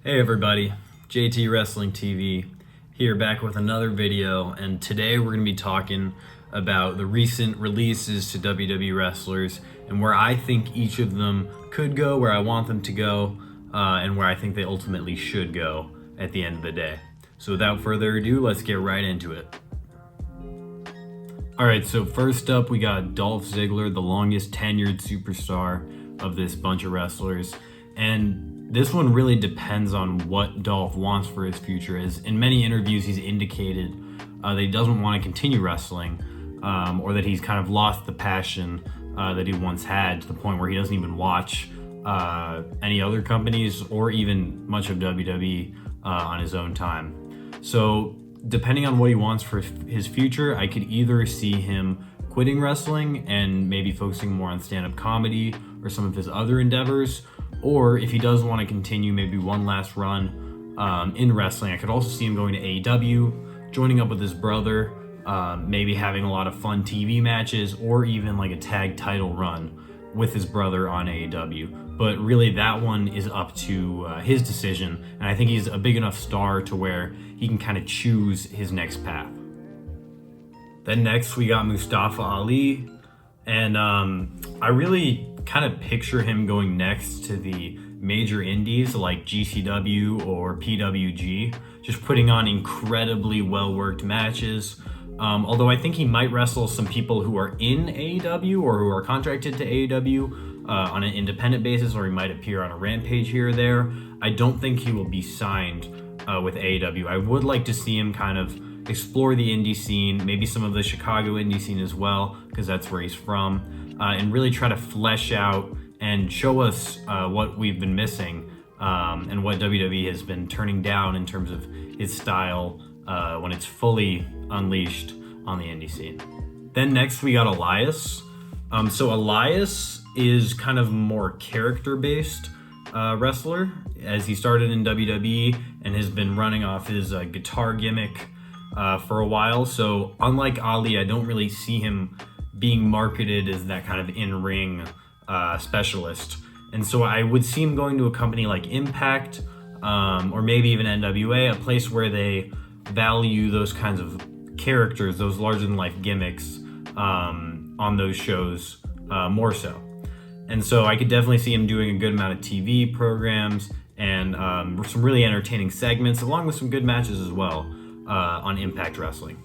Hey everybody, JT Wrestling TV here back with another video, and today we're going to be talking about the recent releases to WWE wrestlers and where I think each of them could go, where I want them to go, and where I think they ultimately should go at the end of the day. So without further ado, let's get right into it. Alright, so first up we got Dolph Ziggler, the longest tenured superstar of this bunch of wrestlers, and this one really depends on what Dolph wants for his future. As in many interviews, he's indicated that he doesn't want to continue wrestling, or that he's kind of lost the passion that he once had to the point where he doesn't even watch any other companies or even much of WWE on his own time. So depending on what he wants for his future, I could either see him quitting wrestling and maybe focusing more on stand-up comedy or some of his other endeavors, or if he does want to continue maybe one last run in wrestling, I could also see him going to AEW, joining up with his brother, maybe having a lot of fun TV matches, or even like a tag title run with his brother on AEW. But really that one is up to his decision, and I think he's a big enough star to where he can kind of choose his next path. Then next we got Mustafa Ali, and I really kind of picture him going next to the major indies like GCW or PWG, just putting on incredibly well-worked matches. Although I think he might wrestle some people who are in AEW or who are contracted to AEW on an independent basis, or he might appear on a Rampage here or there. I don't think he will be signed with AEW. I would like to see him kind of explore the indie scene, maybe some of the Chicago indie scene as well, because that's where he's from, and really try to flesh out and show us what we've been missing and what WWE has been turning down in terms of his style when it's fully unleashed on the indie scene. Then next we got Elias. So Elias is kind of more character-based wrestler, as he started in WWE and has been running off his guitar gimmick for a while. So unlike Ali, I don't really see him being marketed as that kind of in-ring specialist. And so I would see him going to a company like Impact, or maybe even NWA, a place where they value those kinds of characters, those larger-than-life gimmicks on those shows more so. And so I could definitely see him doing a good amount of TV programs and some really entertaining segments, along with some good matches as well on Impact Wrestling.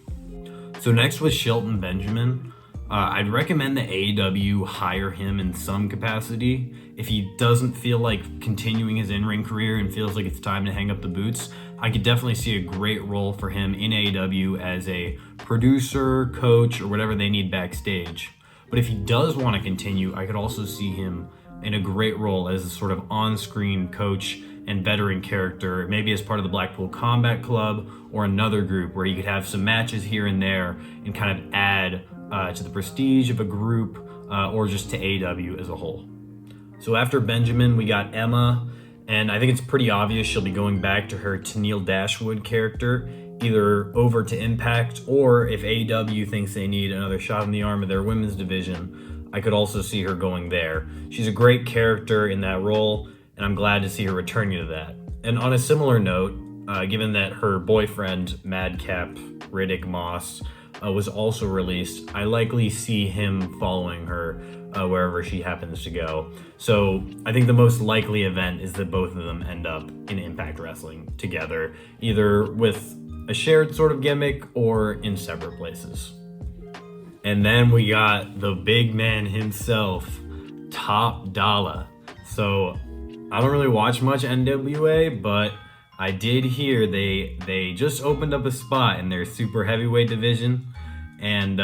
So next was Shelton Benjamin. I'd recommend that AEW hire him in some capacity. If he doesn't feel like continuing his in-ring career and feels like it's time to hang up the boots, I could definitely see a great role for him in AEW as a producer, coach, or whatever they need backstage. But if he does want to continue, I could also see him in a great role as a sort of on-screen coach and veteran character, maybe as part of the Blackpool Combat Club or another group where he could have some matches here and there and kind of add to the prestige of a group or just to AEW as a whole. So after Benjamin, we got Emma, and I think it's pretty obvious she'll be going back to her Tennille Dashwood character, either over to Impact, or if AEW thinks they need another shot in the arm of their women's division, I could also see her going there. She's a great character in that role, and I'm glad to see her returning to that. And on a similar note, given that her boyfriend, Madcap Riddick Moss, was also released, I likely see him following her wherever she happens to go. So I think the most likely event is that both of them end up in Impact Wrestling together, either with a shared sort of gimmick or in separate places. And then we got the big man himself, Top Dollar. So I don't really watch much NWA, but I did hear they just opened up a spot in their super heavyweight division, and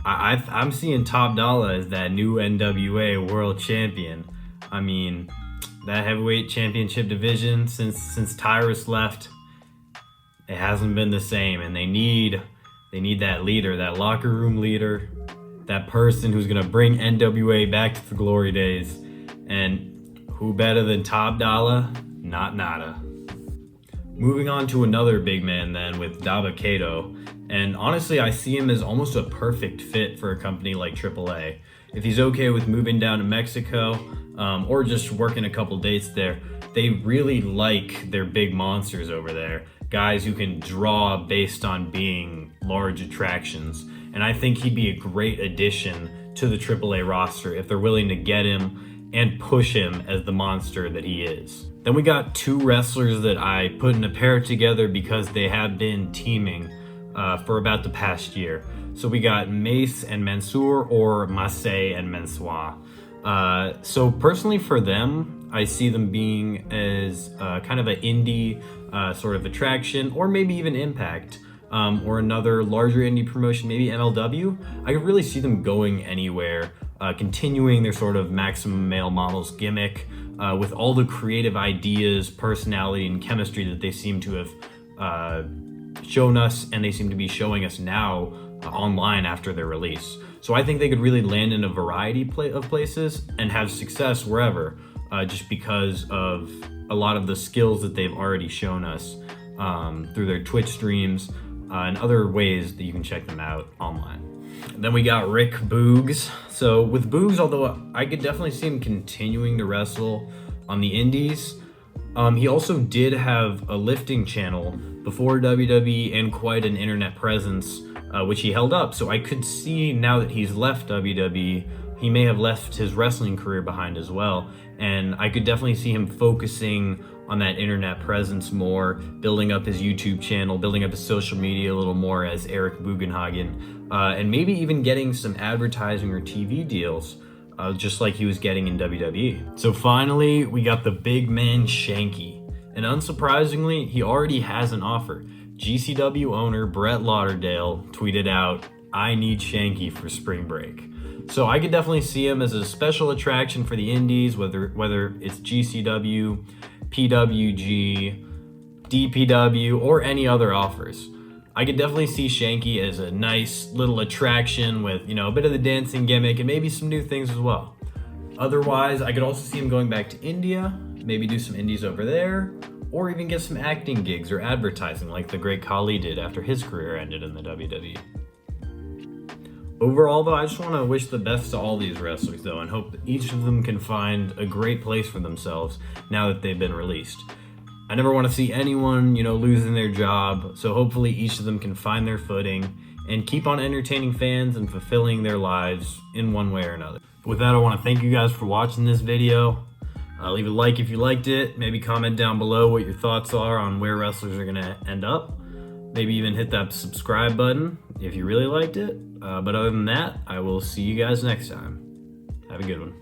I'm seeing Top Dollar as that new NWA world champion. I mean, that heavyweight championship division since Tyrus left, it hasn't been the same, and they need that leader, that locker room leader, that person who's gonna bring NWA back to the glory days. And who better than Top Dollar? Not nada. Moving on to another big man then with Dava Cato, and honestly I see him as almost a perfect fit for a company like AAA. If he's okay with moving down to Mexico, or just working a couple dates there, they really like their big monsters over there, guys who can draw based on being large attractions. And I think he'd be a great addition to the AAA roster if they're willing to get him and push him as the monster that he is. Then we got two wrestlers that I put in a pair together because they have been teaming for about the past year. So we got Mace and Mansoor, or Mace and Mansoor. So personally for them, I see them being as kind of an indie sort of attraction, or maybe even Impact, or another larger indie promotion, maybe MLW. I could really see them going anywhere, continuing their sort of Maximum Male Models gimmick with all the creative ideas, personality, and chemistry that they seem to have shown us, and they seem to be showing us now online after their release. So I think they could really land in a variety of places and have success wherever, just because of a lot of the skills that they've already shown us through their Twitch streams and other ways that you can check them out online. Then we got Rick Boogs. So with Boogs, although I could definitely see him continuing to wrestle on the indies, he also did have a lifting channel before WWE and quite an internet presence, which he held up. So I could see now that he's left WWE, he may have left his wrestling career behind as well. And I could definitely see him focusing on that internet presence more, building up his YouTube channel, building up his social media a little more as Eric Bugenhagen, and maybe even getting some advertising or TV deals, just like he was getting in WWE. So finally, we got the big man Shanky. And unsurprisingly, he already has an offer. GCW owner Brett Lauderdale tweeted out, "I need Shanky for spring break." So I could definitely see him as a special attraction for the indies, whether it's GCW, PWG, DPW, or any other offers. I could definitely see Shanky as a nice little attraction with, a bit of the dancing gimmick and maybe some new things as well. Otherwise, I could also see him going back to India, maybe do some indies over there, or even get some acting gigs or advertising like the great Khali did after his career ended in the WWE. Overall, though, I just want to wish the best to all these wrestlers, though, and hope that each of them can find a great place for themselves now that they've been released. I never want to see anyone, losing their job, so hopefully each of them can find their footing and keep on entertaining fans and fulfilling their lives in one way or another. With that, I want to thank you guys for watching this video. Leave a like if you liked it. Maybe comment down below what your thoughts are on where wrestlers are going to end up. Maybe even hit that subscribe button if you really liked it. But other than that, I will see you guys next time. Have a good one.